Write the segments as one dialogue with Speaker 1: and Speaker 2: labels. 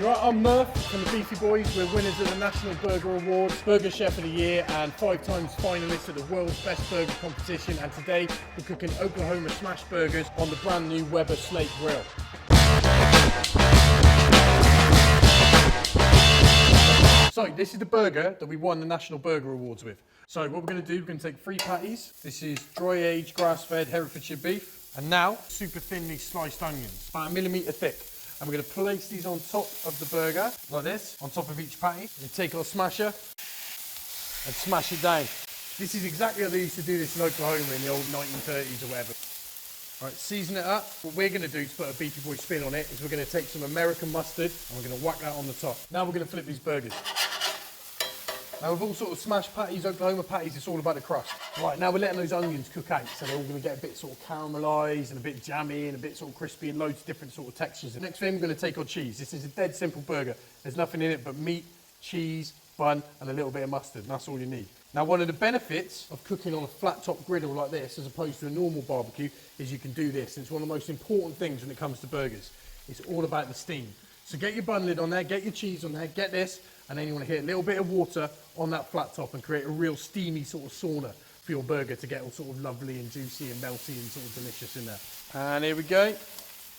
Speaker 1: Right, I'm Murph from the Beefy Boys. We're winners of the National Burger Awards, Burger Chef of the Year, and 5 times finalists at the World's Best Burger Competition. And today we're cooking Oklahoma smash burgers on the brand new Weber Slate grill. So this is the burger that we won the National Burger Awards with. So what we're going to do, we're going to take 3 patties. This is dry aged grass-fed Herefordshire beef. And now super thinly sliced onions, about 1 millimetre thick. And we're going to place these on top of the burger, like this, on top of each patty. And take our smasher and smash it down. This is exactly how they used to do this in Oklahoma in the old 1930s or whatever. All right, season it up. What we're going to do to put a Beefy Boy spin on it is we're going to take some American mustard and we're going to whack that on the top. Now we're going to flip these burgers. Now with all sort of smashed patties, Oklahoma patties, it's all about the crust. Right, now we're letting those onions cook out, so they're all going to get a bit sort of caramelised and a bit jammy and a bit sort of crispy and loads of different sort of textures. The next thing we're going to take our cheese. This is a dead simple burger. There's nothing in it but meat, cheese, bun and a little bit of mustard, and that's all you need. Now one of the benefits of cooking on a flat top griddle like this as opposed to a normal barbecue is you can do this. And it's one of the most important things when it comes to burgers. It's all about the steam. So get your bun lid on there, get your cheese on there, get this, and then you want to hit a little bit of water on that flat top and create a real steamy sort of sauna for your burger to get all sort of lovely and juicy and melty and sort of delicious in there. And here we go.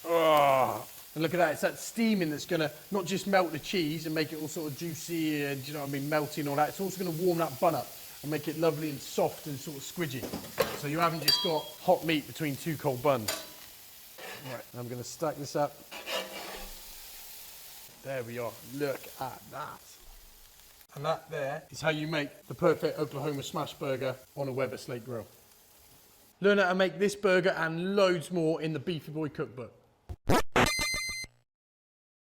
Speaker 1: Oh, and look at that, it's that steaming that's going to not just melt the cheese and make it all sort of juicy and, you know what I mean, melty and all that, it's also going to warm that bun up and make it lovely and soft and sort of squidgy. So you haven't just got hot meat between 2 cold buns. Right, I'm going to stack this up. There we are, look at that. And that there is how you make the perfect Oklahoma smash burger on a Weber Slate grill. Learn how to make this burger and loads more in the Beefy Boy cookbook.